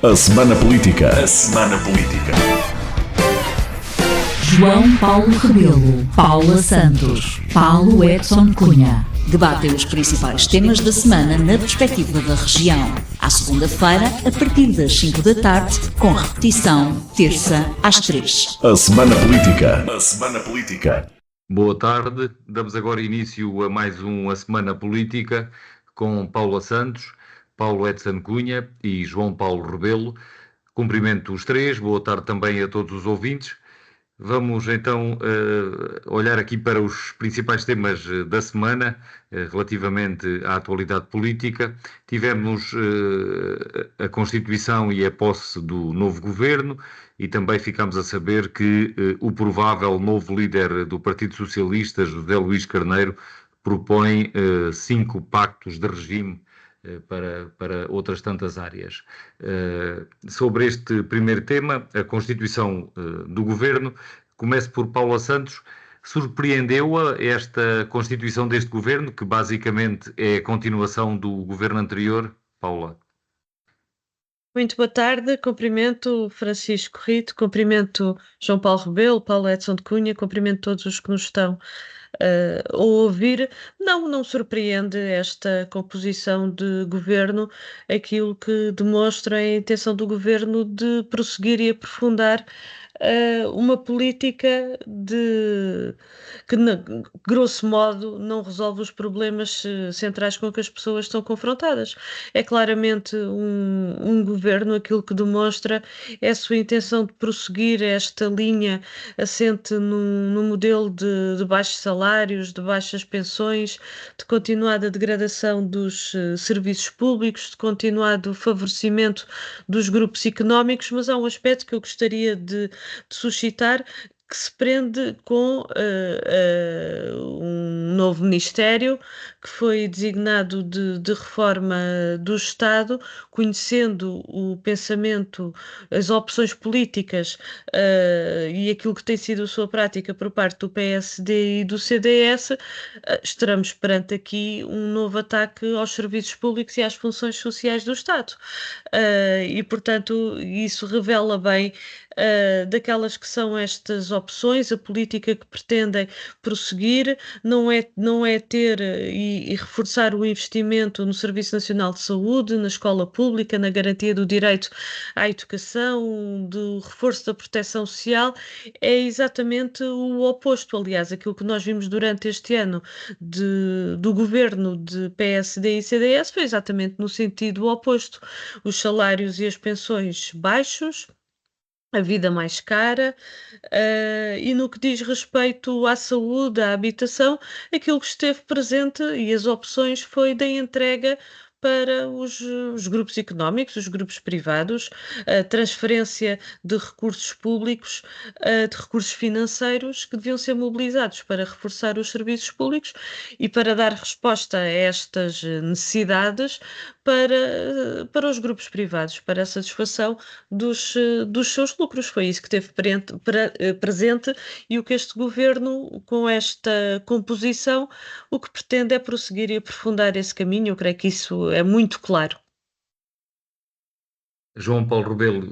A Semana Política. A Semana Política. João Paulo Rebelo, Paula Santos, Paulo Edson Cunha. Debatem os principais temas da semana na perspectiva da região. À segunda-feira, a partir das 5 da tarde, com repetição, terça às 3. A Semana Política. A Semana Política. Boa tarde, damos agora início a mais A Semana Política com Paula Santos, Paulo Edson Cunha e João Paulo Rebelo. Cumprimento os três, boa tarde também a todos os ouvintes. Vamos então olhar aqui para os principais temas da semana relativamente à atualidade política. Tivemos a constituição e a posse do novo governo e também ficámos a saber que o provável novo líder do Partido Socialista, José Luís Carneiro, propõe 5 pactos de regime para outras tantas áreas. Sobre este primeiro tema, a constituição do governo, começo por Paula Santos. Surpreendeu-a esta constituição deste governo, que basicamente é a continuação do governo anterior? Paula. Muito boa tarde, cumprimento Francisco Rito, cumprimento João Paulo Rebelo, Paulo Edson de Cunha, cumprimento todos os que nos estão a ouvir. Não surpreende esta composição de governo, aquilo que demonstra a intenção do governo de prosseguir e aprofundar uma política que, grosso modo, não resolve os problemas centrais com que as pessoas estão confrontadas. É claramente um governo, aquilo que demonstra é a sua intenção de prosseguir esta linha assente num modelo de baixos salários, de baixas pensões, de continuada degradação dos serviços públicos, de continuado favorecimento dos grupos económicos, mas há um aspecto que eu gostaria de suscitar, que se prende com um novo ministério que foi designado de reforma do Estado, conhecendo o pensamento, as opções políticas e aquilo que tem sido a sua prática por parte do PSD e do CDS, estaremos perante aqui um novo ataque aos serviços públicos e às funções sociais do Estado. E, portanto, isso revela bem daquelas que são estas opções, a política que pretendem prosseguir, não é ter e reforçar o investimento no Serviço Nacional de Saúde, na escola pública, na garantia do direito à educação, do reforço da proteção social, é exatamente o oposto. Aliás, aquilo que nós vimos durante este ano do governo de PSD e CDS foi exatamente no sentido oposto. Os salários e as pensões baixos, a vida mais cara, e no que diz respeito à saúde, à habitação, aquilo que esteve presente e as opções foi da entrega para os grupos económicos, os grupos privados, a transferência de recursos públicos, de recursos financeiros que deviam ser mobilizados para reforçar os serviços públicos e para dar resposta a estas necessidades para os grupos privados, para a satisfação dos seus lucros. Foi isso que teve presente e o que este governo, com esta composição, o que pretende é prosseguir e aprofundar esse caminho. Eu creio que isso é muito claro. João Paulo Rebelo,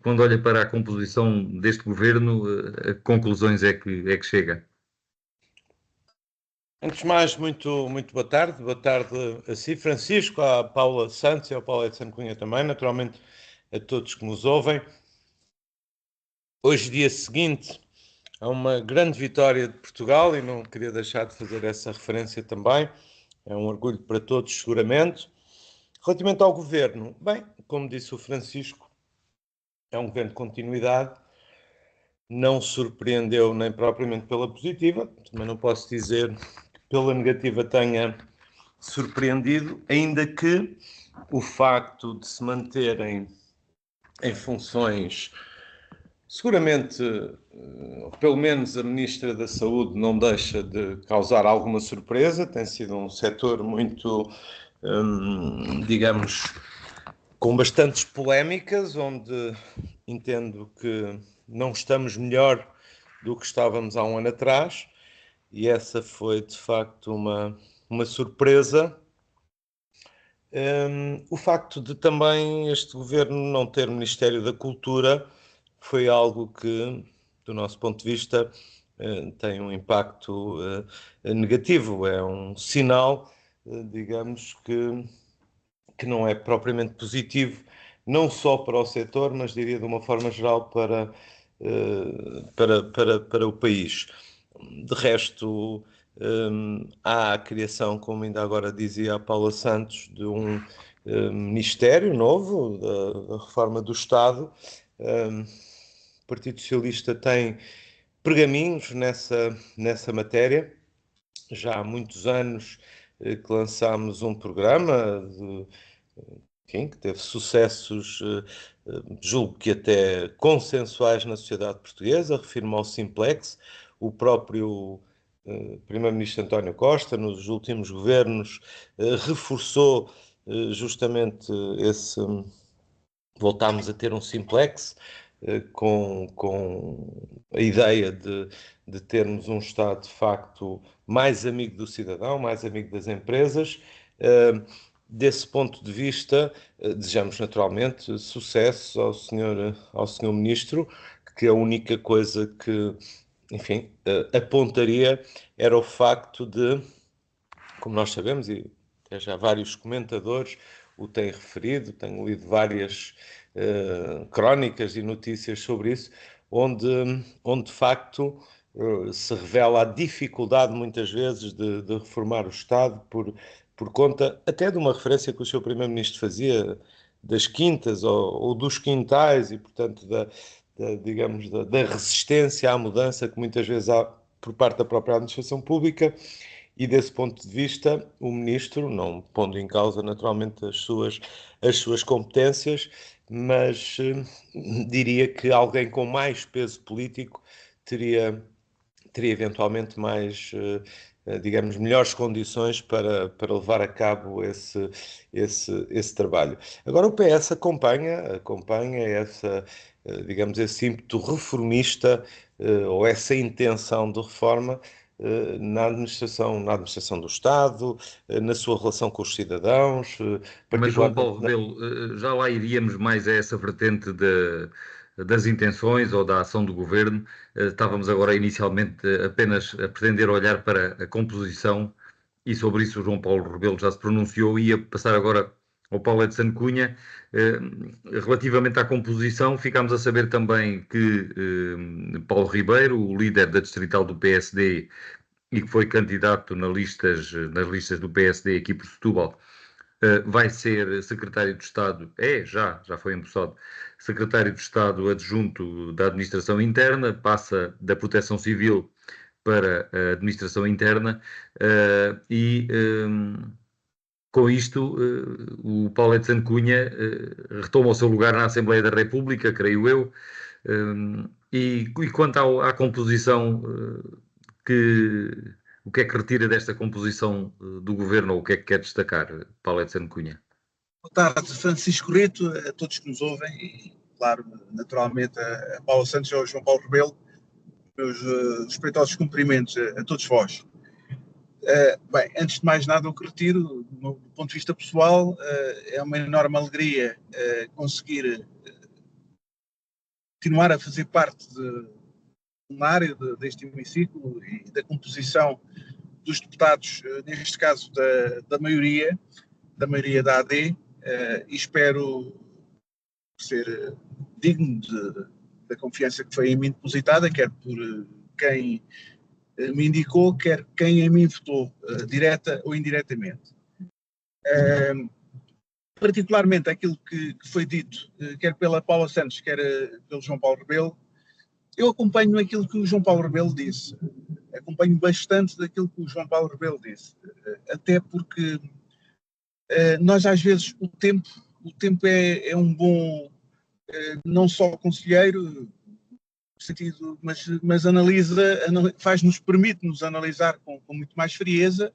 quando olha para a composição deste governo, a que conclusões é que chega? Antes de mais, muito boa tarde. Boa tarde a si, Francisco, à Paula Santos e ao Paulo Edson Cunha também, naturalmente a todos que nos ouvem. Hoje, dia seguinte, a uma grande vitória de Portugal, e não queria deixar de fazer essa referência também, é um orgulho para todos, seguramente. Relativamente ao governo, bem, como disse o Francisco, é um governo de continuidade, não surpreendeu nem propriamente pela positiva, também não posso dizer que pela negativa tenha surpreendido, ainda que o facto de se manterem em funções, seguramente, pelo menos a Ministra da Saúde não deixa de causar alguma surpresa, tem sido um setor muito, digamos, com bastantes polémicas, onde entendo que não estamos melhor do que estávamos há um ano atrás, e essa foi de facto uma surpresa, O facto de também este governo não ter Ministério da Cultura foi algo que, do nosso ponto de vista, tem um impacto negativo. É um sinal, digamos, que não é propriamente positivo, não só para o setor, mas diria de uma forma geral para o país. De resto, há a criação, como ainda agora dizia a Paula Santos, de um Ministério novo da Reforma do Estado. O Partido Socialista tem pergaminhos nessa matéria. Já há muitos anos que lançámos um programa enfim, que teve sucessos, julgo que até consensuais na sociedade portuguesa. Refiro-me ao Simplex. O próprio Primeiro-Ministro António Costa, nos últimos governos, reforçou justamente esse. Voltámos a ter um Simplex, com a ideia de termos um Estado de facto mais amigo do cidadão, mais amigo das empresas. Desse ponto de vista, desejamos naturalmente sucesso ao senhor Ministro, que a única coisa que, enfim, apontaria era o facto de, como nós sabemos, e até já vários comentadores o têm referido, tenho lido várias crónicas e notícias sobre isso, onde de facto se revela a dificuldade muitas vezes de reformar o Estado por conta até de uma referência que o seu Primeiro-Ministro fazia das quintas ou dos quintais e, portanto, digamos, da resistência à mudança que muitas vezes há por parte da própria administração pública. E desse ponto de vista, o Ministro, não pondo em causa naturalmente as suas competências, mas diria que alguém com mais peso político teria eventualmente mais, digamos, melhores condições para levar a cabo esse trabalho. Agora o PS acompanha essa, digamos, esse ímpeto reformista ou essa intenção de reforma na administração do Estado, na sua relação com os cidadãos, Mas, João Paulo particularmente. Rebelo, já lá iríamos mais a essa vertente das intenções ou da ação do governo. Estávamos agora inicialmente apenas a pretender olhar para a composição e sobre isso o João Paulo Rebelo já se pronunciou. Ia passar agora ao Paulo Edson Cunha. Relativamente à composição, ficámos a saber também que Paulo Ribeiro, o líder da distrital do PSD e que foi candidato nas listas do PSD aqui por Setúbal, vai ser secretário de Estado, já foi empossado, secretário de Estado adjunto da Administração Interna, passa da Proteção Civil para a Administração Interna e com isto o Paulo Edson Cunha retoma o seu lugar na Assembleia da República, creio eu, e quanto à composição, o que é que retira desta composição do governo ou o que é que quer destacar, Paulo Edson Cunha? Boa tarde, Francisco Rito, a todos que nos ouvem e, claro, naturalmente a Paula Santos e ao João Paulo Rebelo, meus respeitosos cumprimentos a todos vós. Bem, antes de mais nada, o que retiro, do ponto de vista pessoal, é uma enorme alegria conseguir continuar a fazer parte do plenário deste hemiciclo e da composição dos deputados, neste caso da maioria da AD, e espero ser digno da confiança que foi em mim depositada, quer por quem me indicou, quer quem em mim votou, direta ou indiretamente. Particularmente aquilo que foi dito, quer pela Paula Santos, quer pelo João Paulo Rebelo, eu acompanho aquilo que o João Paulo Rebelo disse. Acompanho bastante daquilo que o João Paulo Rebelo disse. Até porque nós, às vezes, o tempo é um bom, não só conselheiro, no sentido, mas permite-nos analisar com muito mais frieza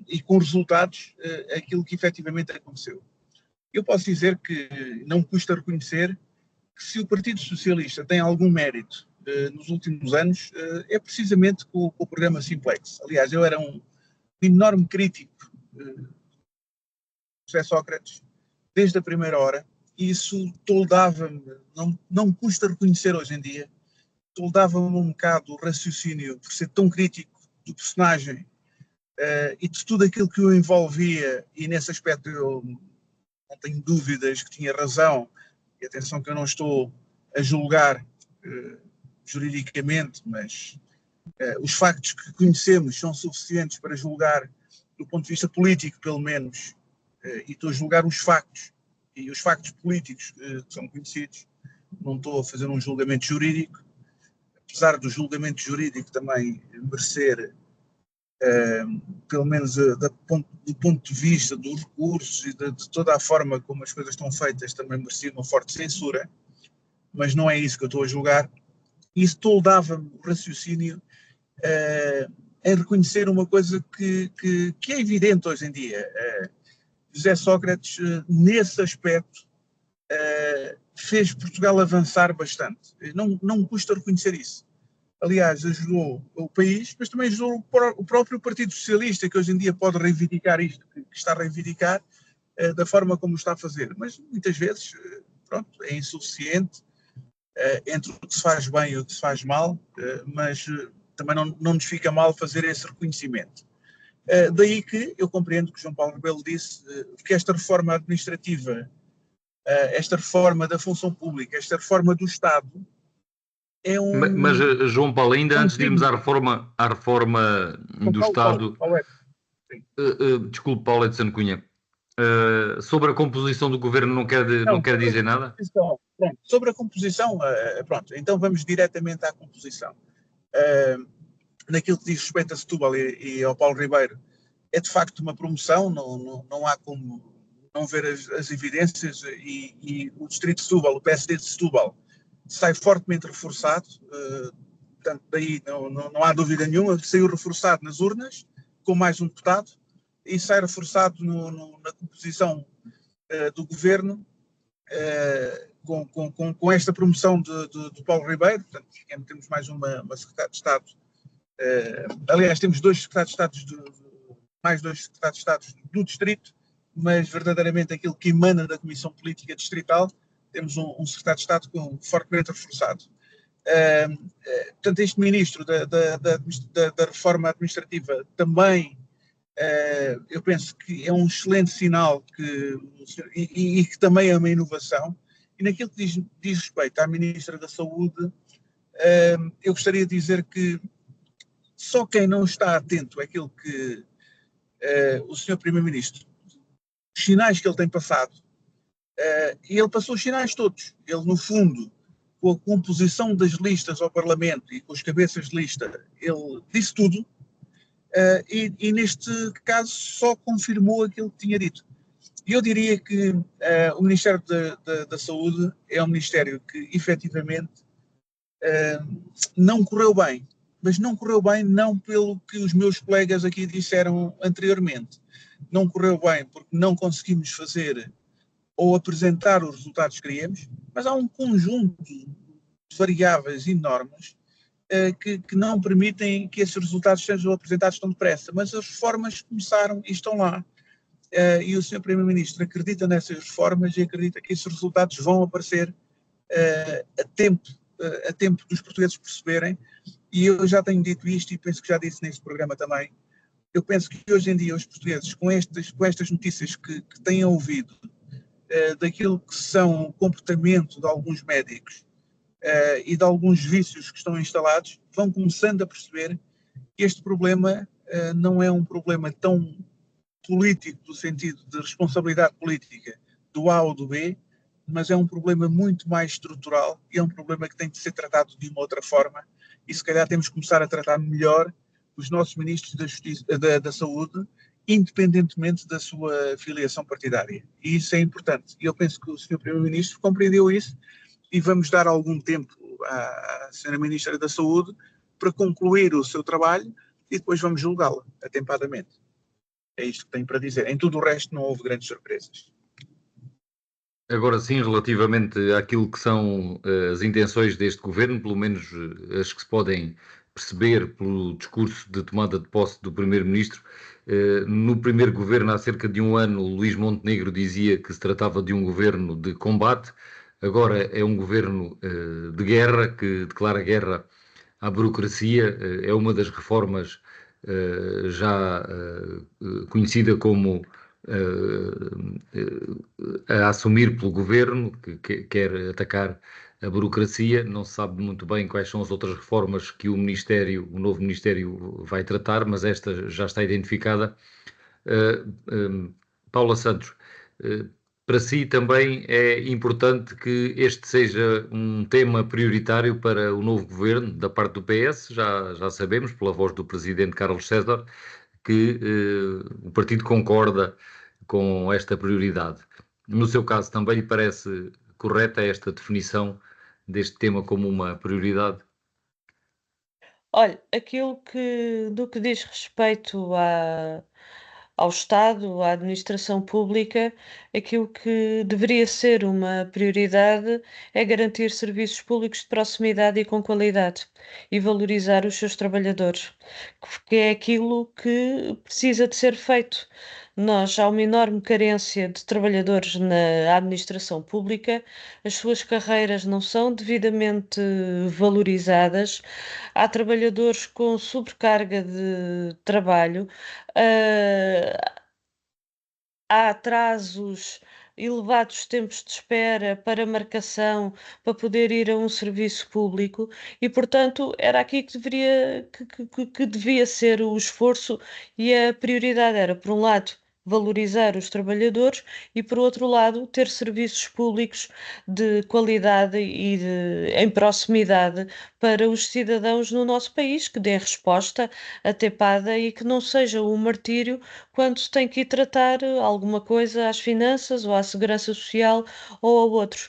e com resultados aquilo que efetivamente aconteceu. Eu posso dizer que não me custa reconhecer que se o Partido Socialista tem algum mérito nos últimos anos, é precisamente com o programa Simplex. Aliás, eu era um enorme crítico José Sócrates, desde a primeira hora, e isso toldava-me, não me custa reconhecer hoje em dia, toldava-me um bocado o raciocínio por ser tão crítico do personagem e de tudo aquilo que o envolvia, e nesse aspecto eu não tenho dúvidas que tinha razão, e atenção que eu não estou a julgar juridicamente, mas os factos que conhecemos são suficientes para julgar do ponto de vista político, pelo menos, e estou a julgar os factos, e os factos políticos que são conhecidos, não estou a fazer um julgamento jurídico, apesar do julgamento jurídico também merecer, pelo menos do ponto de vista dos recursos e de toda a forma como as coisas estão feitas, também merecia uma forte censura, mas não é isso que eu estou a julgar. Isso toldava-me o raciocínio em reconhecer uma coisa que é evidente hoje em dia. José Sócrates, nesse aspecto, fez Portugal avançar bastante. Não me custa reconhecer isso. Aliás, ajudou o país, mas também ajudou o próprio Partido Socialista, que hoje em dia pode reivindicar isto, que está a reivindicar da forma como está a fazer. Mas muitas vezes, pronto, é insuficiente entre o que se faz bem e o que se faz mal, mas também não nos fica mal fazer esse reconhecimento. Daí que eu compreendo que João Paulo Rebelo disse que esta reforma administrativa, esta reforma da função pública, esta reforma do Estado, é um... Mas, João Paulo, ainda antes de irmos à reforma do Estado... Desculpe, Paulo Edson Cunha. Sobre a composição do governo não quer dizer nada? Pronto, sobre a composição, pronto, então vamos diretamente à composição. Naquilo que diz respeito a Setúbal e ao Paulo Ribeiro, é de facto uma promoção, não há como não ver as evidências, e o distrito de Setúbal, o PSD de Setúbal, sai fortemente reforçado, portanto daí não há dúvida nenhuma, saiu reforçado nas urnas, com mais um deputado, e sai reforçado na composição do governo, com esta promoção de Paulo Ribeiro. Portanto, temos mais uma secretária de Estado, aliás temos dois secretários de Estado, mais dois secretários de Estado do distrito, mas verdadeiramente aquilo que emana da Comissão Política Distrital, temos um secretário de Estado fortemente reforçado. Portanto, este ministro da reforma administrativa também, eu penso que é um excelente sinal e que também é uma inovação. E naquilo que diz respeito à Ministra da Saúde, eu gostaria de dizer que só quem não está atento àquilo que o Sr. Primeiro-Ministro, os sinais que ele tem passado, e ele passou os sinais todos. Ele, no fundo, com a composição das listas ao Parlamento e com as cabeças de lista, ele disse tudo, e neste caso só confirmou aquilo que tinha dito. E eu diria que o Ministério da Saúde é um ministério que, efetivamente, não correu bem. Mas não correu bem não pelo que os meus colegas aqui disseram anteriormente. Não correu bem porque não conseguimos fazer ou apresentar os resultados que queríamos, mas há um conjunto de variáveis enormes que não permitem que esses resultados sejam apresentados tão depressa. Mas as reformas começaram e estão lá. E o Sr. Primeiro-Ministro acredita nessas reformas e acredita que esses resultados vão aparecer a tempo dos portugueses perceberem. E eu já tenho dito isto e penso que já disse neste programa também. Eu penso que hoje em dia os portugueses, com estas notícias que têm ouvido, daquilo que são o comportamento de alguns médicos e de alguns vícios que estão instalados, vão começando a perceber que este problema não é um problema tão político, no sentido de responsabilidade política do A ou do B, mas é um problema muito mais estrutural e é um problema que tem de ser tratado de uma outra forma, e se calhar temos que começar a tratar melhor os nossos ministros da Saúde, independentemente da sua filiação partidária. E isso é importante. E eu penso que o Sr. Primeiro-Ministro compreendeu isso, e vamos dar algum tempo à Sra. Ministra da Saúde para concluir o seu trabalho e depois vamos julgá-la atempadamente. É isto que tenho para dizer. Em tudo o resto não houve grandes surpresas. Agora sim, relativamente àquilo que são as intenções deste governo, pelo menos as que se podem perceber pelo discurso de tomada de posse do Primeiro-Ministro, No primeiro governo, há cerca de um ano, Luís Montenegro dizia que se tratava de um governo de combate, agora é um governo de guerra, que declara guerra à burocracia, é uma das reformas já conhecida como a assumir pelo governo, que quer atacar a burocracia. Não se sabe muito bem quais são as outras reformas que o novo Ministério vai tratar, mas esta já está identificada. Paula Santos, para si também é importante que este seja um tema prioritário para o novo governo da parte do PS. Já sabemos, pela voz do presidente Carlos César, que o partido concorda com esta prioridade. No seu caso, também lhe parece correta esta definição deste tema como uma prioridade? Olha, no que diz respeito ao Estado, à administração pública, aquilo que deveria ser uma prioridade é garantir serviços públicos de proximidade e com qualidade e valorizar os seus trabalhadores, que é aquilo que precisa de ser feito. Há uma enorme carência de trabalhadores na administração pública, as suas carreiras não são devidamente valorizadas, há trabalhadores com sobrecarga de trabalho, ah, há atrasos, elevados tempos de espera para marcação, para poder ir a um serviço público e, portanto, era aqui que devia ser o esforço e a prioridade era, por um lado, valorizar os trabalhadores e, por outro lado, ter serviços públicos de qualidade em proximidade para os cidadãos no nosso país, que dêem resposta atepada e que não seja um martírio quando se tem que ir tratar alguma coisa às finanças ou à segurança social ou a outros.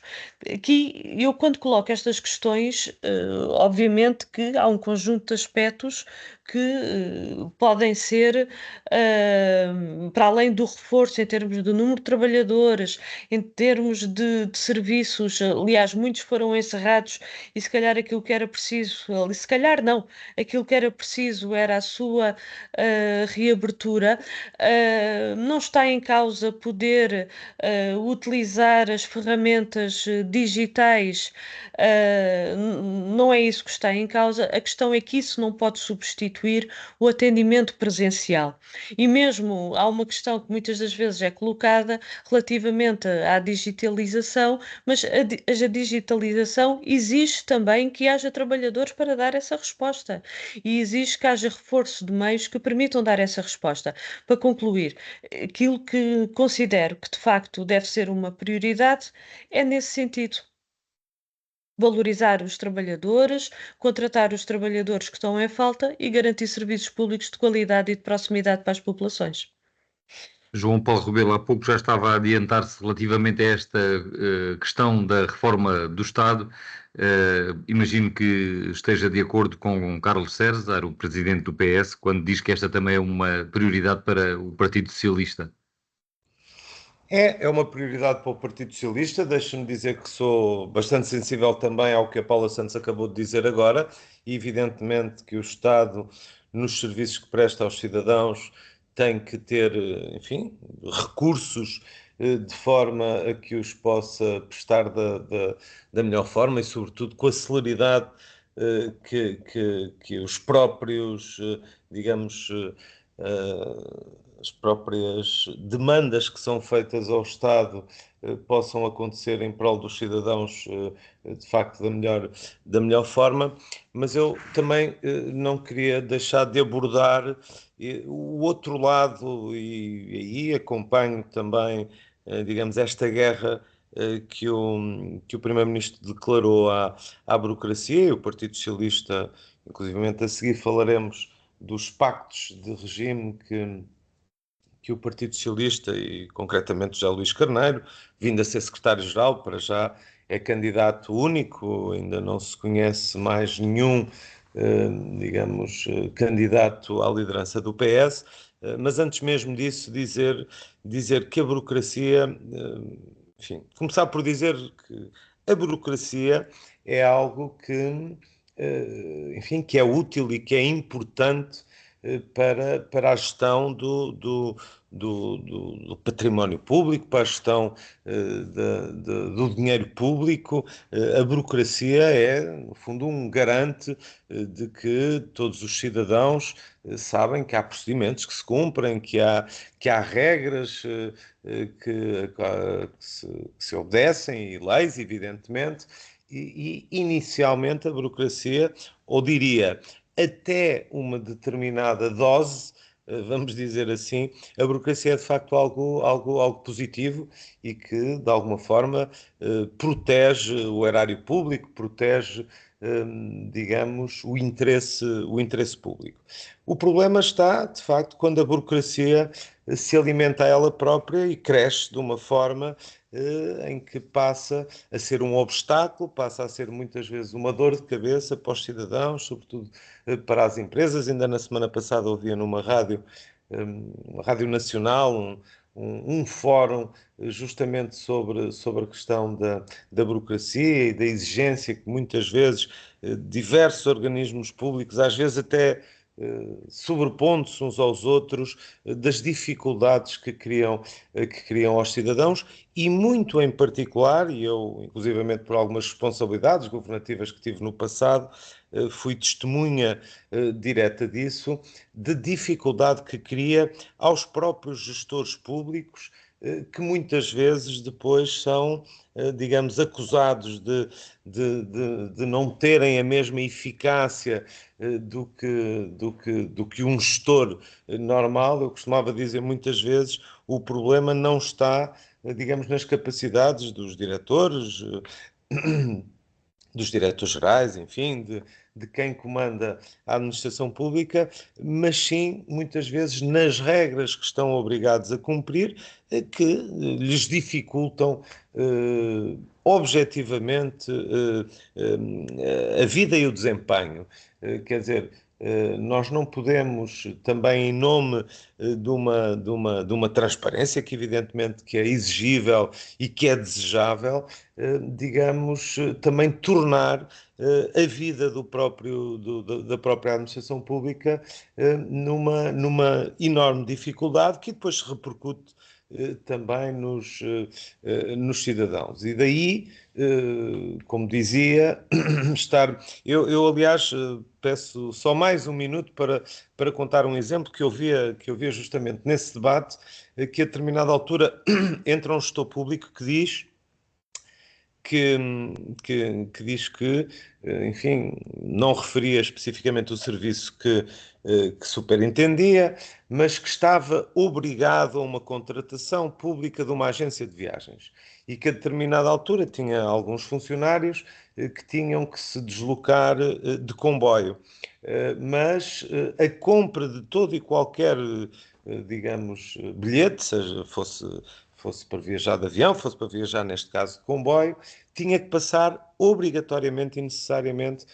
Aqui, eu quando coloco estas questões, obviamente que há um conjunto de aspectos que podem ser, para além do reforço em termos do número de trabalhadores, em termos de serviços, aliás, muitos foram encerrados e se calhar aquilo que era preciso, se calhar não, aquilo que era preciso era a sua reabertura. Não está em causa poder utilizar as ferramentas digitais, não é isso que está em causa. A questão é que isso não pode substituir o atendimento presencial. E mesmo há uma questão que muitas das vezes é colocada relativamente à digitalização, mas a digitalização exige também que haja trabalhadores para dar essa resposta e exige que haja reforço de meios que permitam dar essa resposta. Para concluir, aquilo que considero que de facto deve ser uma prioridade é nesse sentido. Valorizar os trabalhadores, contratar os trabalhadores que estão em falta e garantir serviços públicos de qualidade e de proximidade para as populações. João Paulo Rebelo há pouco já estava a adiantar-se relativamente a esta questão da reforma do Estado. Imagino que esteja de acordo com Carlos César, o presidente do PS, quando diz que esta também é uma prioridade para o Partido Socialista. É uma prioridade para o Partido Socialista. Deixa-me dizer que sou bastante sensível também ao que a Paula Santos acabou de dizer agora, e evidentemente que o Estado, nos serviços que presta aos cidadãos, tem que ter, enfim, recursos de forma a que os possa prestar da melhor forma e, sobretudo, com a celeridade que os próprios, digamos, as próprias demandas que são feitas ao Estado possam acontecer em prol dos cidadãos de facto da melhor forma, mas eu também não queria deixar de abordar o outro lado e aí acompanho também, digamos, esta guerra que o Primeiro-Ministro declarou à burocracia, e o Partido Socialista, inclusivamente a seguir falaremos dos pactos de regime que o Partido Socialista e concretamente já Luís Carneiro, vindo a ser secretário-geral, para já é candidato único, ainda não se conhece mais nenhum, digamos, candidato à liderança do PS, mas antes mesmo disso dizer que a burocracia, enfim, começar por dizer que a burocracia é algo que, enfim, que é útil e que é importante para a gestão do património público, para a gestão do dinheiro público. A burocracia é, no fundo, um garante de que todos os cidadãos sabem que há procedimentos que se cumprem, que há regras que se obedecem, e leis, evidentemente, e inicialmente a burocracia, ou diria, até uma determinada dose, vamos dizer assim, a burocracia é de facto algo positivo e que, de alguma forma, protege o erário público, protege, digamos, o interesse público. O problema está, de facto, quando a burocracia se alimenta a ela própria e cresce de uma forma em que passa a ser um obstáculo, passa a ser muitas vezes uma dor de cabeça para os cidadãos, sobretudo para as empresas. Ainda na semana passada ouvia numa rádio, uma rádio nacional, um fórum justamente sobre a questão da burocracia e da exigência que muitas vezes diversos organismos públicos, às vezes até sobrepondo-se uns aos outros, das dificuldades que criam aos cidadãos, e muito em particular, e eu, inclusivamente por algumas responsabilidades governativas que tive no passado, fui testemunha direta disso, de dificuldade que cria aos próprios gestores públicos, que muitas vezes depois são, digamos, acusados de não terem a mesma eficácia do que um gestor normal. Eu costumava dizer muitas vezes, o problema não está, digamos, nas capacidades dos diretores, dos diretores-gerais, enfim, de quem comanda a administração pública, mas sim, muitas vezes, nas regras que estão obrigados a cumprir, que lhes dificultam objetivamente a vida e o desempenho. Quer dizer, nós não podemos, também em nome de uma transparência que evidentemente que é exigível e que é desejável, digamos, também tornar a vida da própria administração pública numa enorme dificuldade que depois se repercute também nos cidadãos. E daí, como dizia, Eu, aliás, peço só mais um minuto para contar um exemplo que eu via justamente nesse debate, que a determinada altura entra um gestor público que diz que, enfim, não referia especificamente o serviço que superintendia, mas que estava obrigado a uma contratação pública de uma agência de viagens e que a determinada altura tinha alguns funcionários que tinham que se deslocar de comboio. Mas a compra de todo e qualquer, digamos, bilhete, seja fosse para viajar de avião, fosse para viajar, neste caso, de comboio, tinha que passar obrigatoriamente e necessariamente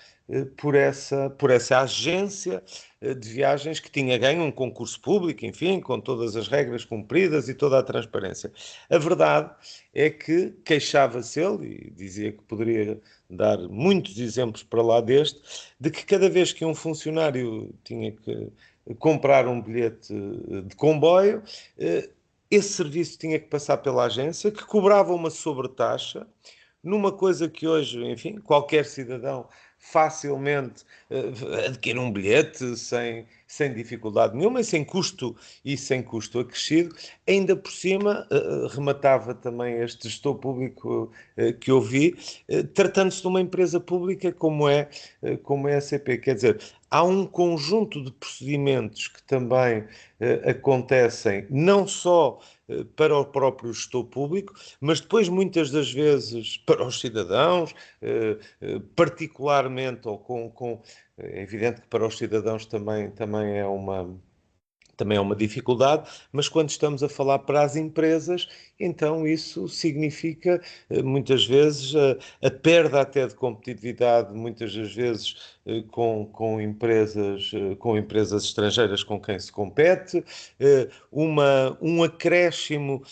por essa agência de viagens que tinha ganho um concurso público, enfim, com todas as regras cumpridas e toda a transparência. A verdade é que queixava-se ele, e dizia que poderia dar muitos exemplos para lá deste, de que cada vez que um funcionário tinha que comprar um bilhete de comboio, esse serviço tinha que passar pela agência, que cobrava uma sobretaxa, numa coisa que hoje, enfim, qualquer cidadão facilmente adquire um bilhete sem dificuldade nenhuma e sem custo acrescido. Ainda por cima, rematava também este gestor público que eu vi, tratando-se de uma empresa pública como é a CP. Quer dizer, há um conjunto de procedimentos que também acontecem, não só para o próprio gestor público, mas depois, muitas das vezes, para os cidadãos, particularmente, ou é evidente que para os cidadãos também é uma dificuldade, mas quando estamos a falar para as empresas, então isso significa muitas vezes a perda até de competitividade, muitas das vezes com empresas estrangeiras com quem se compete, um acréscimo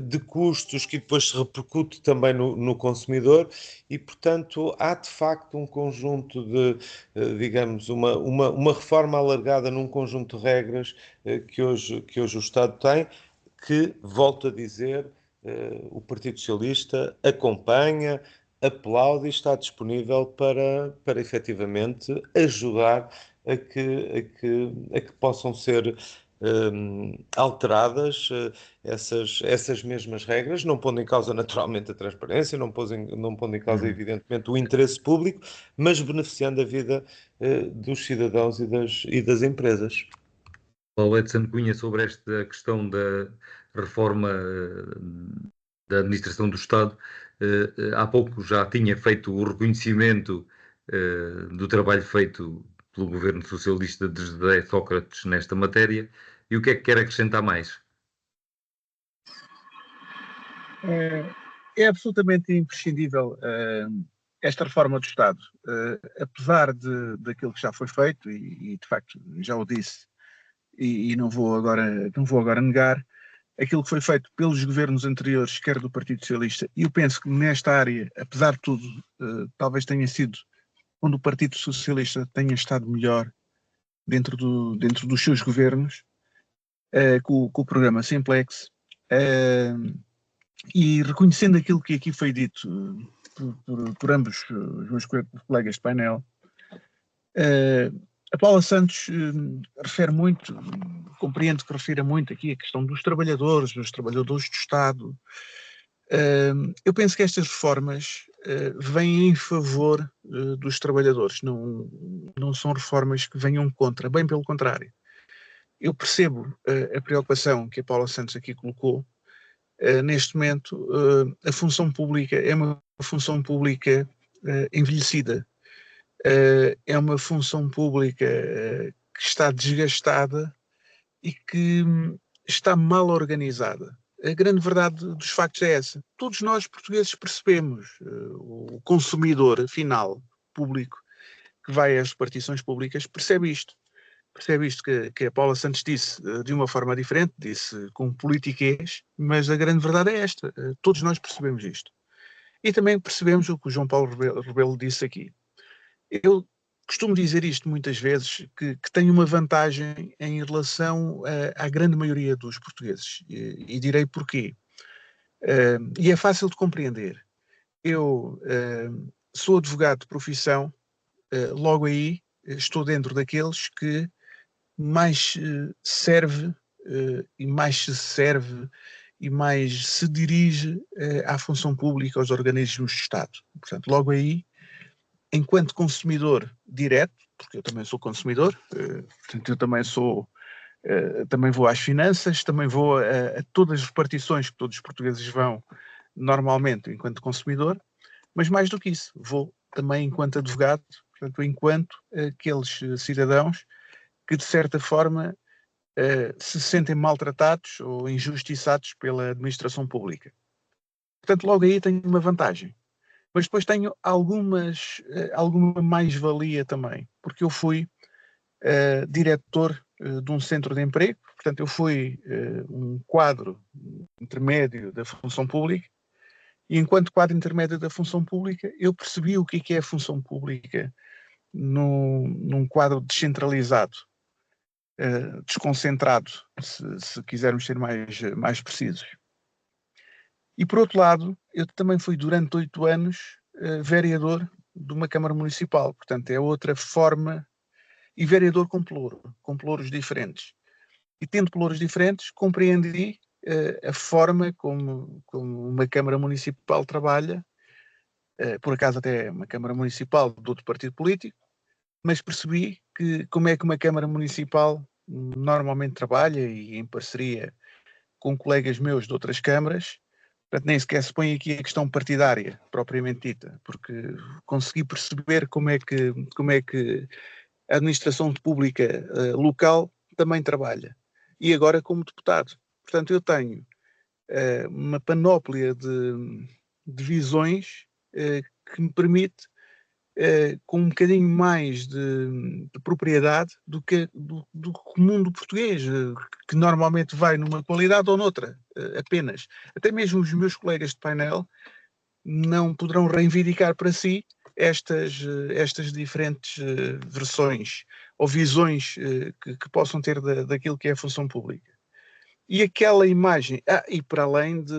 de custos que depois se repercute também no consumidor e, portanto, há de facto um conjunto de, digamos, uma reforma alargada num conjunto de regras que hoje o Estado tem, que, volto a dizer, o Partido Socialista acompanha, aplaude e está disponível para efetivamente ajudar a que possam ser alteradas essas mesmas regras, não pondo em causa naturalmente a transparência, não pondo em causa evidentemente o interesse público, mas beneficiando a vida dos cidadãos e das empresas. Paulo Edson Cunha, sobre esta questão da reforma da administração do Estado, há pouco já tinha feito o reconhecimento do trabalho feito pelo governo socialista de José Sócrates nesta matéria, e o que é que quer acrescentar mais? É absolutamente imprescindível esta reforma do Estado, apesar daquilo que já foi feito, e de facto já o disse, e não vou agora negar, aquilo que foi feito pelos governos anteriores, quer do Partido Socialista, e eu penso que nesta área, apesar de tudo, talvez tenha sido onde o Partido Socialista tenha estado melhor dentro dos seus governos, com o programa Simplex, e reconhecendo aquilo que aqui foi dito por ambos os meus colegas de painel, a Paula Santos refere muito, compreendo que refira muito aqui a questão dos trabalhadores do Estado. Eu penso que estas reformas vêm em favor dos trabalhadores, não são reformas que venham contra, bem pelo contrário. Eu percebo a preocupação que a Paula Santos aqui colocou. Neste momento, a função pública é uma função pública envelhecida. É uma função pública que está desgastada e que está mal organizada. A grande verdade dos factos é essa. Todos nós, portugueses, percebemos, o consumidor final, público, que vai às repartições públicas, percebe isto que a Paula Santos disse de uma forma diferente, disse com politiquês, mas a grande verdade é esta. Todos nós percebemos isto. E também percebemos o que o João Paulo Rebelo disse aqui. Eu costumo dizer isto muitas vezes, que tem uma vantagem em relação à grande maioria dos portugueses. E direi porquê. E é fácil de compreender. Eu sou advogado de profissão, logo aí estou dentro daqueles que mais serve e mais se serve e mais se dirige à função pública, aos organismos de Estado. Portanto, logo aí, enquanto consumidor direto, porque eu também sou consumidor, portanto eu também vou às finanças, também vou a todas as repartições que todos os portugueses vão normalmente enquanto consumidor, mas mais do que isso, vou também enquanto advogado, portanto enquanto aqueles cidadãos que de certa forma se sentem maltratados ou injustiçados pela administração pública. Portanto, logo aí tenho uma vantagem. Mas depois tenho alguma mais-valia também, porque eu fui diretor de um centro de emprego, portanto eu fui um quadro intermédio da função pública, e enquanto quadro intermédio da função pública, eu percebi o que é a função pública num quadro descentralizado, desconcentrado, se quisermos ser mais precisos. E por outro lado, eu também fui durante 8 anos vereador de uma Câmara Municipal, portanto é outra forma, e vereador com pelouros diferentes. E tendo pelouros diferentes, compreendi a forma como uma Câmara Municipal trabalha, por acaso até uma Câmara Municipal de outro partido político, mas percebi como é que uma Câmara Municipal normalmente trabalha, e em parceria com colegas meus de outras câmaras. Portanto, nem sequer se põe aqui a questão partidária, propriamente dita, porque consegui perceber como é que a administração pública local também trabalha. E agora como deputado. Portanto, eu tenho uma panóplia de visões que me permite, com um bocadinho mais de propriedade do que do comum do português, que normalmente vai numa qualidade ou noutra, apenas. Até mesmo os meus colegas de painel não poderão reivindicar para si estas diferentes versões ou visões que possam ter daquilo que é a função pública. E aquela imagem, e para além de,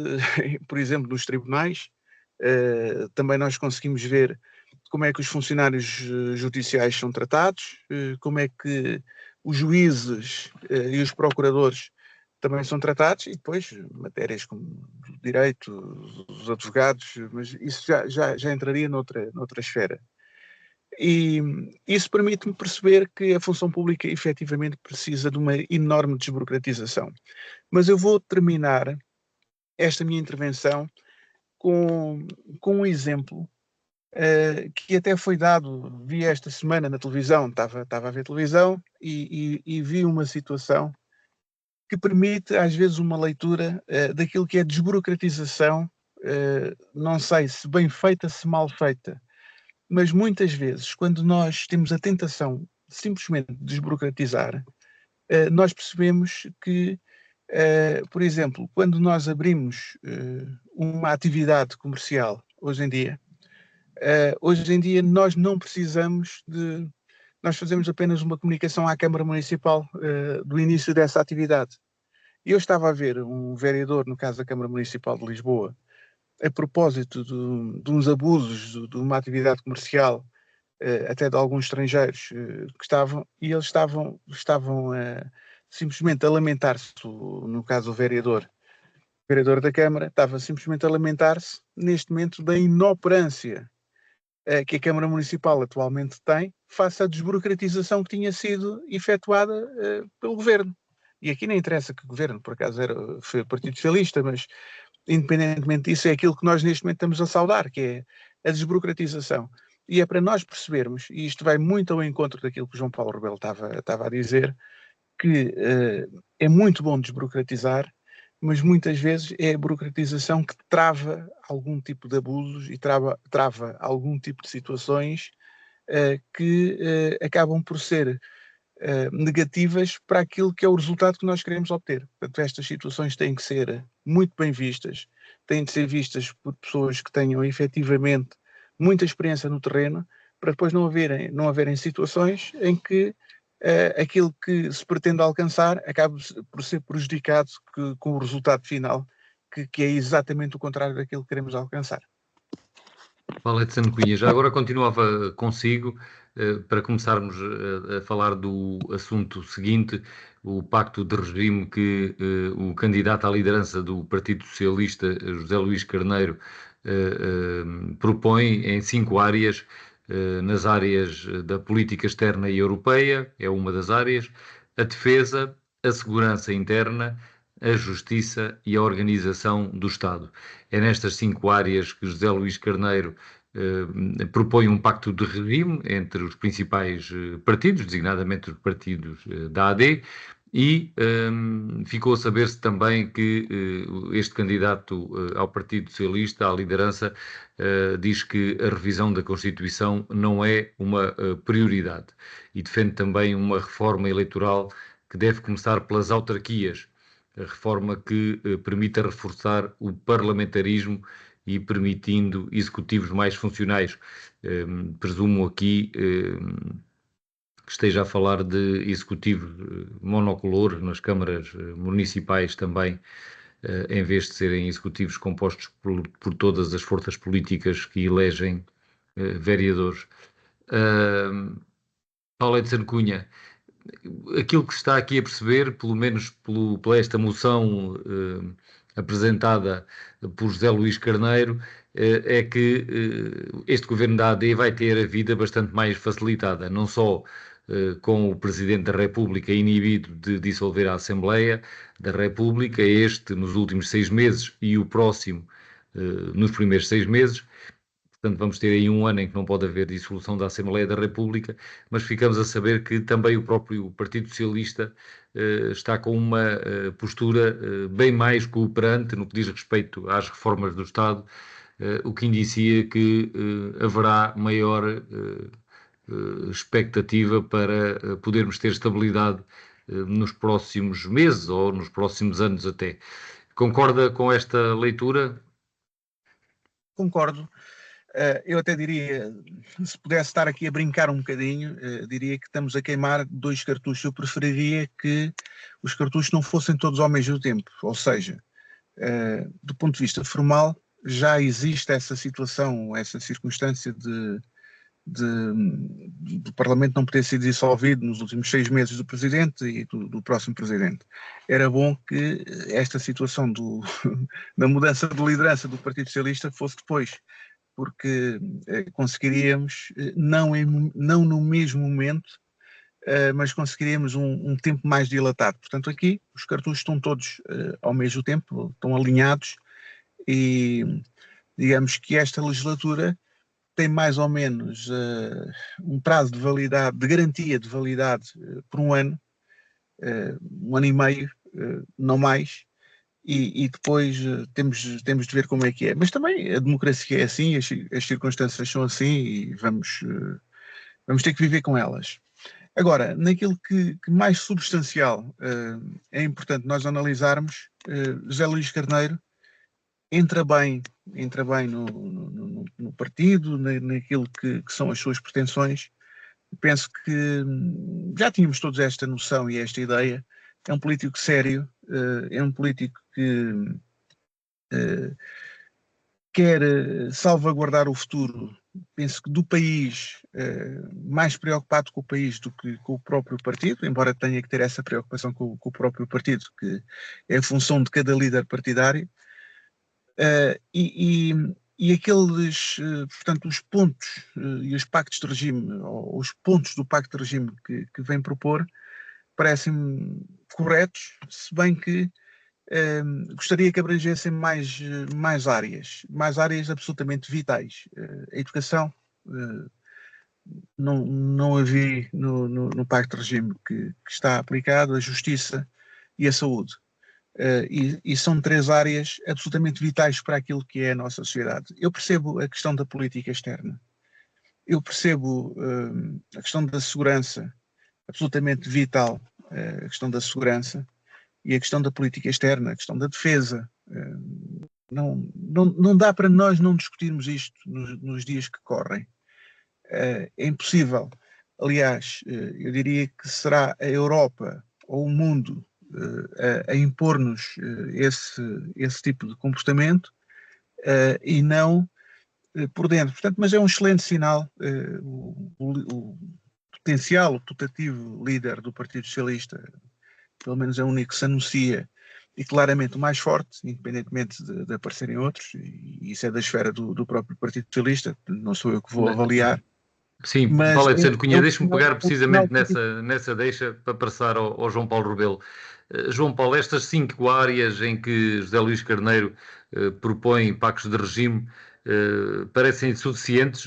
por exemplo, nos tribunais, também nós conseguimos ver como é que os funcionários judiciais são tratados, como é que os juízes e os procuradores também são tratados, e depois matérias como direito, os advogados, mas isso já entraria noutra esfera. E isso permite-me perceber que a função pública efetivamente precisa de uma enorme desburocratização. Mas eu vou terminar esta minha intervenção com um exemplo que até foi dado, vi esta semana na televisão, estava a ver televisão e vi uma situação que permite às vezes uma leitura daquilo que é desburocratização, não sei se bem feita, se mal feita, mas muitas vezes quando nós temos a tentação de simplesmente desburocratizar, nós percebemos que, por exemplo, quando nós abrimos uma atividade comercial hoje em dia nós não precisamos nós fazemos apenas uma comunicação à Câmara Municipal do início dessa atividade. Eu estava a ver um vereador, no caso da Câmara Municipal de Lisboa, a propósito de uns abusos de uma atividade comercial, até de alguns estrangeiros que estavam, e eles estavam simplesmente a lamentar-se, no caso o vereador da Câmara, estava simplesmente a lamentar-se neste momento da inoperância que a Câmara Municipal atualmente tem face à desburocratização que tinha sido efetuada pelo Governo. E aqui não interessa que o Governo, por acaso, foi o Partido Socialista, mas independentemente disso é aquilo que nós neste momento estamos a saudar, que é a desburocratização. E é para nós percebermos, e isto vai muito ao encontro daquilo que o João Paulo Rebelo estava a dizer, que é muito bom desburocratizar, mas muitas vezes é a burocratização que trava algum tipo de abusos e trava algum tipo de situações que acabam por ser negativas para aquilo que é o resultado que nós queremos obter. Portanto, estas situações têm que ser muito bem vistas, têm de ser vistas por pessoas que tenham efetivamente muita experiência no terreno, para depois não haverem situações em que aquilo que se pretende alcançar acaba por ser prejudicado com o resultado final, que é exatamente o contrário daquilo que queremos alcançar. Paulo Edson Cunha, já agora continuava consigo para começarmos a falar do assunto seguinte, o pacto de regime que o candidato à liderança do Partido Socialista, José Luís Carneiro, propõe em 5 áreas, nas áreas da política externa e europeia, é uma das áreas, a defesa, a segurança interna, a justiça e a organização do Estado. É nestas 5 áreas que José Luís Carneiro propõe um pacto de regime entre os principais partidos, designadamente os partidos da AD, e ficou a saber-se também que este candidato ao Partido Socialista, à liderança, diz que a revisão da Constituição não é uma prioridade e defende também uma reforma eleitoral que deve começar pelas autarquias, a reforma que permita reforçar o parlamentarismo e permitindo executivos mais funcionais. Presumo aqui que esteja a falar de executivo monocolor nas câmaras municipais também, em vez de serem executivos compostos por todas as forças políticas que elegem vereadores. Paulo Edson Cunha, aquilo que se está aqui a perceber, pelo menos pela esta moção apresentada por José Luís Carneiro, é que este governo da AD vai ter a vida bastante mais facilitada, não só com o Presidente da República inibido de dissolver a Assembleia da República, este nos últimos 6 meses e o próximo nos primeiros 6 meses, Portanto, vamos ter aí um ano em que não pode haver dissolução da Assembleia da República, mas ficamos a saber que também o próprio Partido Socialista está com uma postura bem mais cooperante no que diz respeito às reformas do Estado, o que indicia que haverá maior expectativa para podermos ter estabilidade nos próximos meses ou nos próximos anos até. Concorda com esta leitura? Concordo. Eu até diria, se pudesse estar aqui a brincar um bocadinho, diria que estamos a queimar dois cartuchos. Eu preferiria que os cartuchos não fossem todos ao mesmo tempo, ou seja, do ponto de vista formal, já existe essa situação, essa circunstância do Parlamento não poder ser dissolvido nos últimos 6 meses do Presidente e do próximo Presidente. Era bom que esta situação da mudança de liderança do Partido Socialista fosse depois, porque conseguiríamos, não no mesmo momento, mas conseguiríamos um tempo mais dilatado. Portanto, aqui os cartuchos estão todos ao mesmo tempo, estão alinhados, e digamos que esta legislatura tem mais ou menos um prazo de validade, de garantia de validade por um ano e meio, não mais, e depois temos de ver como é que é. Mas também a democracia é assim, as circunstâncias são assim, e vamos ter que viver com elas. Agora, naquilo que mais substancial é importante nós analisarmos, José Luís Carneiro entra bem no partido, naquilo que são as suas pretensões. Penso que já tínhamos todos esta noção e esta ideia. É um político sério, é um político que quer salvaguardar o futuro, penso que do país, mais preocupado com o país do que com o próprio partido, embora tenha que ter essa preocupação com o próprio partido, que é a função de cada líder partidário. E aqueles, portanto, os pontos e os pactos de regime, ou os pontos do pacto de regime que vem propor, parecem-me corretos, se bem que gostaria que abrangessem mais áreas absolutamente vitais. A educação, não a vi no pacto de regime que está aplicado, a justiça e a saúde. E são 3 áreas absolutamente vitais para aquilo que é a nossa sociedade. Eu percebo a questão da política externa, eu percebo a questão da segurança, absolutamente vital, a questão da segurança, e a questão da política externa, a questão da defesa. Não dá para nós não discutirmos isto nos dias que correm. É impossível. Aliás, eu diria que será a Europa ou o mundo a impor-nos esse tipo de comportamento e não por dentro. Portanto, mas é um excelente sinal. O potencial, o putativo líder do Partido Socialista, pelo menos é o único que se anuncia, e claramente o mais forte, independentemente de aparecerem outros, e isso é da esfera do próprio Partido Socialista, não sou eu que vou avaliar. Sim, Mas Paulo Edson Cunha, deixe-me pegar um precisamente sinal nessa deixa para passar ao João Paulo Rebelo. João Paulo, estas 5 áreas em que José Luís Carneiro propõe pactos de regime parecem suficientes?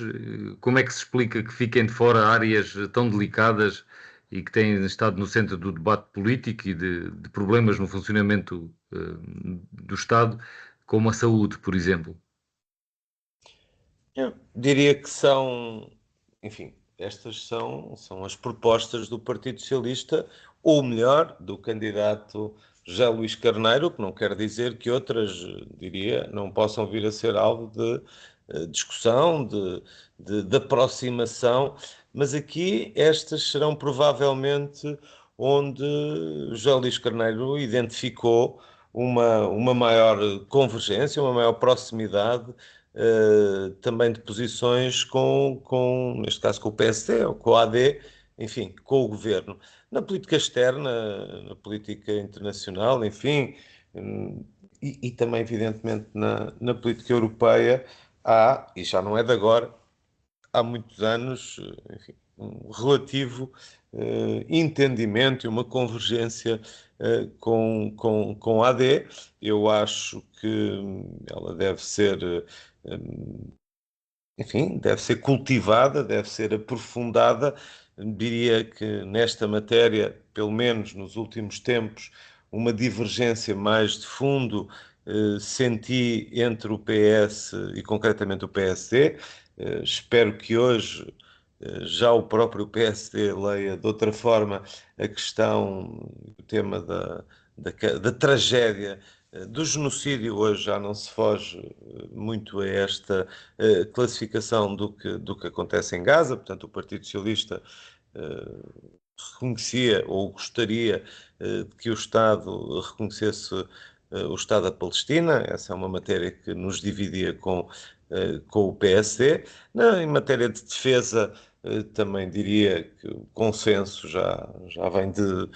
Como é que se explica que fiquem de fora áreas tão delicadas e que têm estado no centro do debate político e de problemas no funcionamento do Estado, como a saúde, por exemplo? Eu diria que enfim, estas são as propostas do Partido Socialista, ou melhor, do candidato José Luís Carneiro, que não quer dizer que outras, diria, não possam vir a ser alvo de discussão, de aproximação, mas aqui estas serão provavelmente onde José Luís Carneiro identificou uma maior convergência, uma maior proximidade também de posições neste caso, com o PSD ou com a AD, enfim, com o governo. Na política externa, na política internacional, enfim, e também, evidentemente, na política europeia, e já não é de agora, há muitos anos, enfim, um relativo entendimento e uma convergência com a AD. Eu acho que ela deve ser enfim, deve ser cultivada, deve ser aprofundada. Diria que nesta matéria, pelo menos nos últimos tempos, uma divergência mais de fundo senti entre o PS e concretamente o PSD. Espero que hoje já o próprio PSD leia de outra forma a questão, o tema da tragédia do genocídio. Hoje já não se foge muito a esta classificação do que acontece em Gaza. Portanto, o Partido Socialista reconhecia ou gostaria que o Estado reconhecesse o Estado da Palestina. Essa é uma matéria que nos dividia com o PSD. Em matéria de defesa, também diria que o consenso já vem de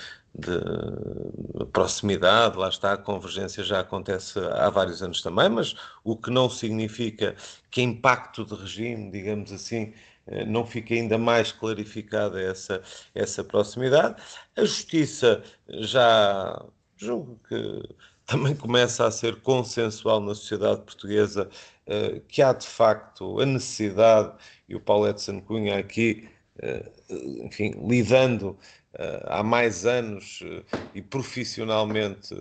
proximidade. Lá está, a convergência já acontece há vários anos também, mas o que não significa que impacto de regime, digamos assim, não fica ainda mais clarificada essa proximidade. A justiça já julgo que também começa a ser consensual na sociedade portuguesa, que há de facto a necessidade, e o Paulo Edson Cunha aqui, enfim, lidando há mais anos e profissionalmente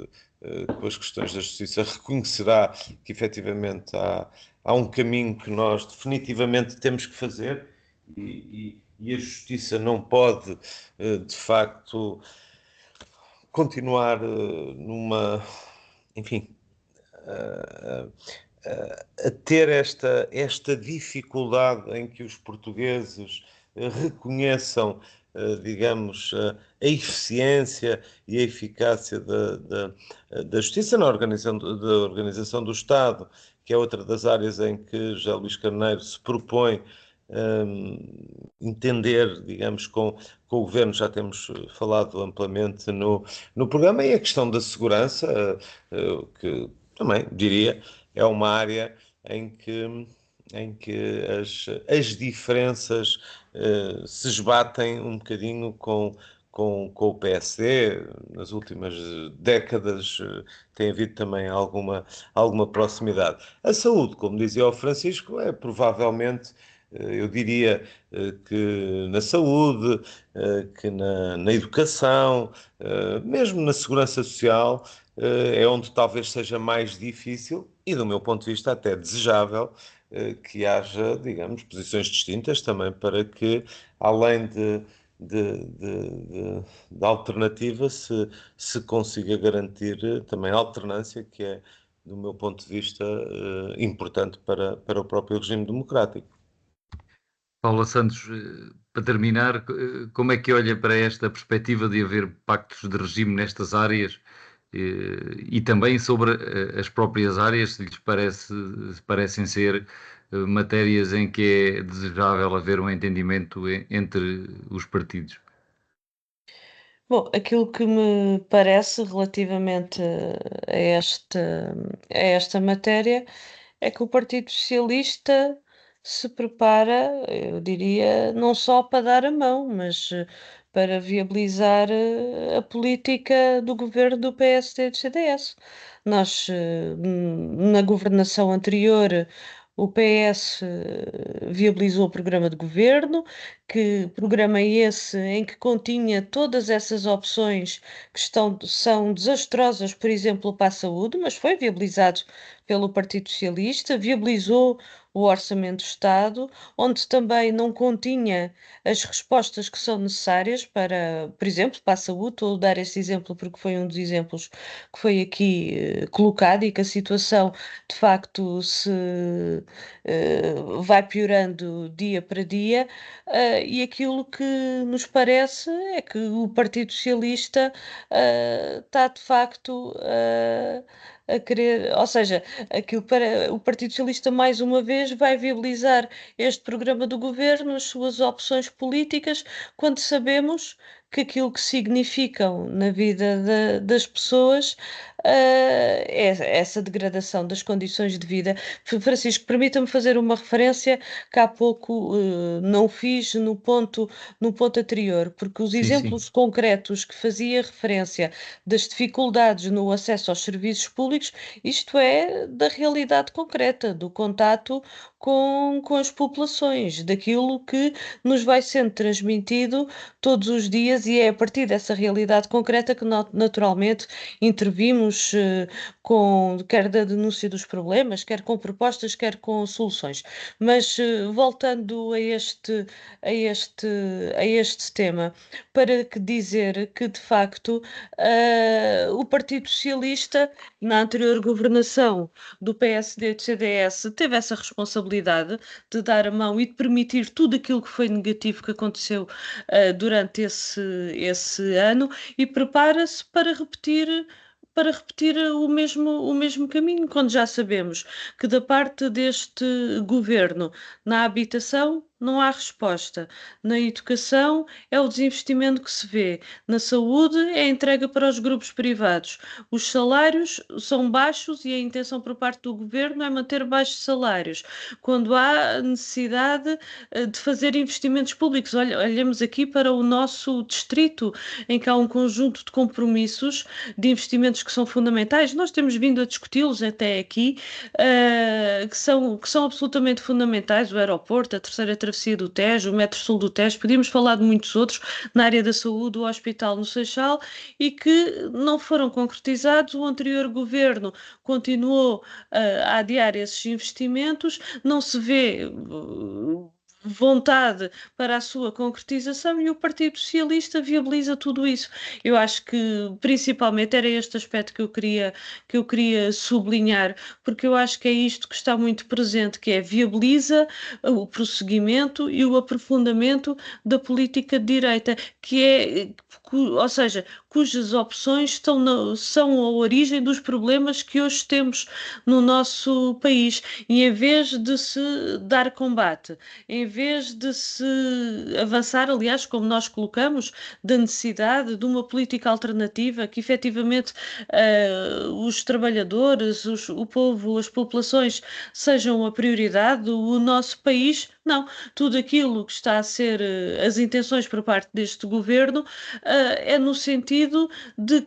com as questões da justiça, reconhecerá que efetivamente há um caminho que nós definitivamente temos que fazer, e a justiça não pode, de facto, continuar enfim, a ter esta dificuldade em que os portugueses reconheçam, digamos, a eficiência e a eficácia da justiça na organização do Estado, que é outra das áreas em que já Luís Carneiro se propõe entender, digamos, com o Governo. Já temos falado amplamente no programa. E a questão da segurança, que também, diria, é uma área em que as diferenças se esbatem um bocadinho com o PSD. Nas últimas décadas tem havido também alguma proximidade. A saúde, como dizia o Francisco, é provavelmente, eu diria que na saúde, que na educação, mesmo na segurança social, é onde talvez seja mais difícil e, do meu ponto de vista, até desejável que haja, digamos, posições distintas também, para que, além de alternativa, se consiga garantir também a alternância, que é, do meu ponto de vista, importante para o próprio regime democrático. Paula Santos, para terminar, como é que olha para esta perspectiva de haver pactos de regime nestas áreas e também sobre as próprias áreas, se lhes parecem ser matérias em que é desejável haver um entendimento entre os partidos? Bom, aquilo que me parece relativamente a esta matéria é que o Partido Socialista se prepara, eu diria, não só para dar a mão, mas para viabilizar a política do governo do PSD e do CDS. Nós, na governação anterior, o PS viabilizou o programa de governo, que programa é esse em que continha todas essas opções que são desastrosas, por exemplo, para a saúde, mas foi viabilizado pelo Partido Socialista, viabilizou o Orçamento do Estado, onde também não continha as respostas que são necessárias para, por exemplo, para a saúde. Estou a dar este exemplo porque foi um dos exemplos que foi aqui colocado e que a situação de facto vai piorando dia para dia. E aquilo que nos parece é que o Partido Socialista está de facto a querer, ou seja, aquilo para o Partido Socialista mais uma vez vai viabilizar este programa do governo, as suas opções políticas, quando sabemos que aquilo que significam na vida das pessoas, essa degradação das condições de vida. Francisco, permita-me fazer uma referência que há pouco não fiz no ponto anterior, porque os Sim, sim. exemplos concretos que fazia referência das dificuldades no acesso aos serviços públicos, isto é da realidade concreta, do contato com as populações, daquilo que nos vai sendo transmitido todos os dias, e é a partir dessa realidade concreta que naturalmente intervimos, quer da denúncia dos problemas, quer com propostas, quer com soluções. Mas voltando a este tema, para que dizer que de facto o Partido Socialista, na anterior governação do PSD e do CDS, teve essa responsabilidade de dar a mão e de permitir tudo aquilo que foi negativo que aconteceu durante esse ano, e prepara-se para repetir o mesmo caminho, quando já sabemos que da parte deste governo na habitação não há resposta, na educação é o desinvestimento que se vê, na saúde é entrega para os grupos privados, os salários são baixos e a intenção por parte do governo é manter baixos salários, quando há necessidade de fazer investimentos públicos. Olhemos aqui para o nosso distrito, em que há um conjunto de compromissos de investimentos que são fundamentais. Nós temos vindo a discuti-los até aqui, que são absolutamente fundamentais: o aeroporto, a terceira travessia do Tejo, o metro sul do Tejo. Podíamos falar de muitos outros na área da saúde, o hospital no Seixal, e que não foram concretizados. O anterior governo continuou a adiar esses investimentos, não se vê vontade para a sua concretização, e o Partido Socialista viabiliza tudo isso. Eu acho que principalmente era este aspecto que eu queria sublinhar, porque eu acho que é isto que está muito presente, que é viabiliza o prosseguimento e o aprofundamento da política de direita, ou seja, cujas opções são a origem dos problemas que hoje temos no nosso país, e em vez de se dar combate, em vez de se avançar, aliás, como nós colocamos, da necessidade de uma política alternativa que efetivamente os trabalhadores, o povo, as populações sejam a prioridade, o nosso país, não. Tudo aquilo que está a ser as intenções por parte deste governo é no sentido de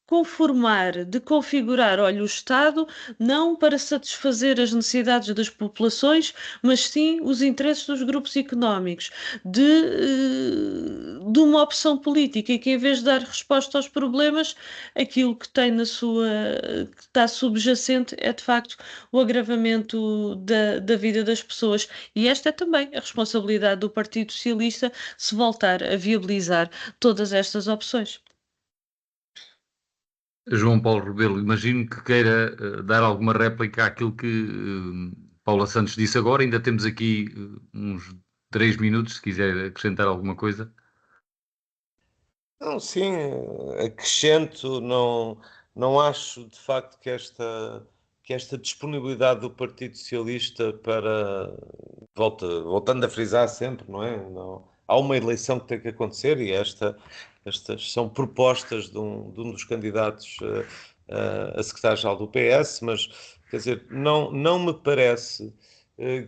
conformar, de configurar, olha, o Estado não para satisfazer as necessidades das populações, mas sim os interesses dos grupos económicos, de uma opção política, e que em vez de dar resposta aos problemas, aquilo que tem que está subjacente é de facto o agravamento da vida das pessoas. E esta é também a responsabilidade do Partido Socialista, se voltar a viabilizar todas estas opções. João Paulo Rebelo, imagino que queira dar alguma réplica àquilo que Paula Santos disse agora. Ainda temos aqui uns 3 minutos, se quiser acrescentar alguma coisa. Não, sim, acrescento, não acho de facto que esta disponibilidade do Partido Socialista para, voltando a frisar sempre, não é? Não, há uma eleição que tem que acontecer, e estas são propostas de um dos candidatos a secretário-geral do PS, mas, quer dizer, não me parece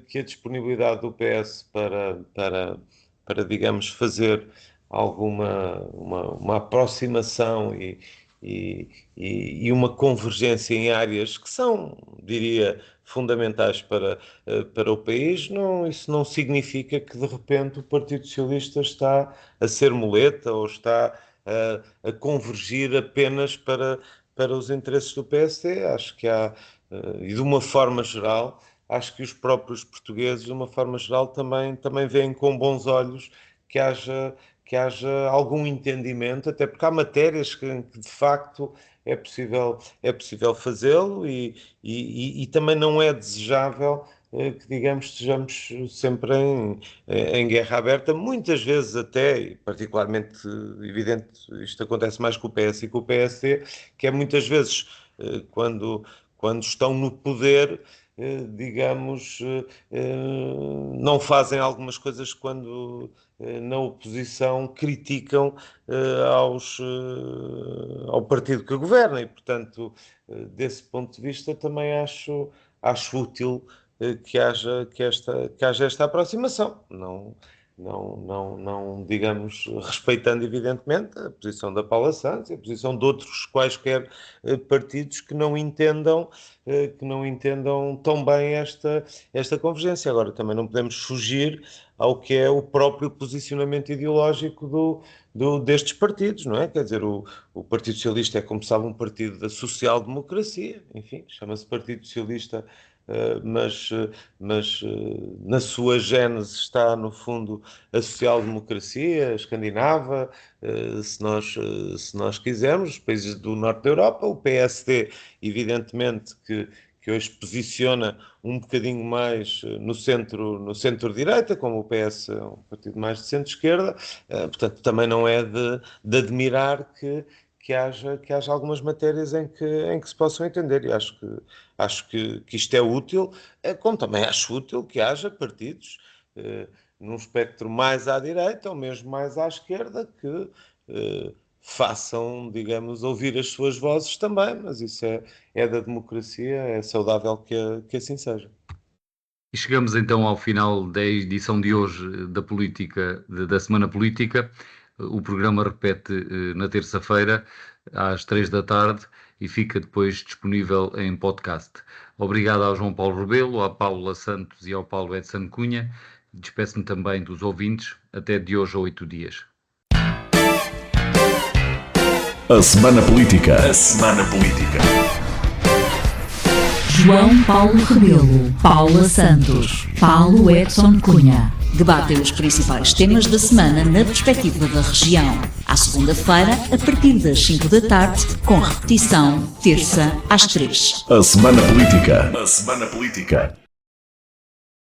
que a disponibilidade do PS para digamos, fazer alguma uma aproximação e uma convergência em áreas que são, diria, fundamentais para o país, isso não significa que de repente o Partido Socialista está a ser muleta ou está a convergir apenas para os interesses do PSD. Acho que há, e de uma forma geral, acho que os próprios portugueses, de uma forma geral, também veem com bons olhos que haja algum entendimento, até porque há matérias que de facto é possível fazê-lo, e também não é desejável que, digamos, estejamos sempre em guerra aberta, muitas vezes até, e particularmente evidente, isto acontece mais com o PS e com o PSD, que é muitas vezes quando estão no poder, digamos, não fazem algumas coisas quando na oposição criticam ao partido que governa e, portanto, desse ponto de vista também acho útil que haja esta aproximação, não, digamos, respeitando evidentemente a posição da Paula Santos e a posição de outros quaisquer partidos que não entendam tão bem esta convergência. Agora, também não podemos fugir ao que é o próprio posicionamento ideológico destes partidos, não é? Quer dizer, o Partido Socialista é, como sabe, um partido da social-democracia, enfim, chama-se Partido Socialista, mas na sua gênese está, no fundo, a social-democracia escandinava, se nós quisermos, os países do norte da Europa, o PSD, evidentemente, que hoje posiciona um bocadinho mais no centro-direita, como o PS é um partido mais de centro-esquerda, portanto, também não é de admirar que haja algumas matérias em que se possam entender, e acho que isto é útil, como também acho útil que haja partidos num espectro mais à direita ou mesmo mais à esquerda que façam, digamos, ouvir as suas vozes também, mas isso é da democracia, é saudável que assim seja. E chegamos então ao final da edição de hoje da Semana Política. O programa repete na terça-feira, às 3 da tarde, e fica depois disponível em podcast. Obrigado ao João Paulo Rebelo, à Paula Santos e ao Paulo Edson Cunha. Despeço-me também dos ouvintes. Até de hoje a 8 dias. A Semana Política. A Semana Política. João Paulo Rebelo, Paula Santos, Paulo Edson Cunha. Debatem os principais temas da semana na perspectiva da região. À segunda-feira, a partir das 5 da tarde, com repetição, terça às 3. A Semana Política. A Semana Política.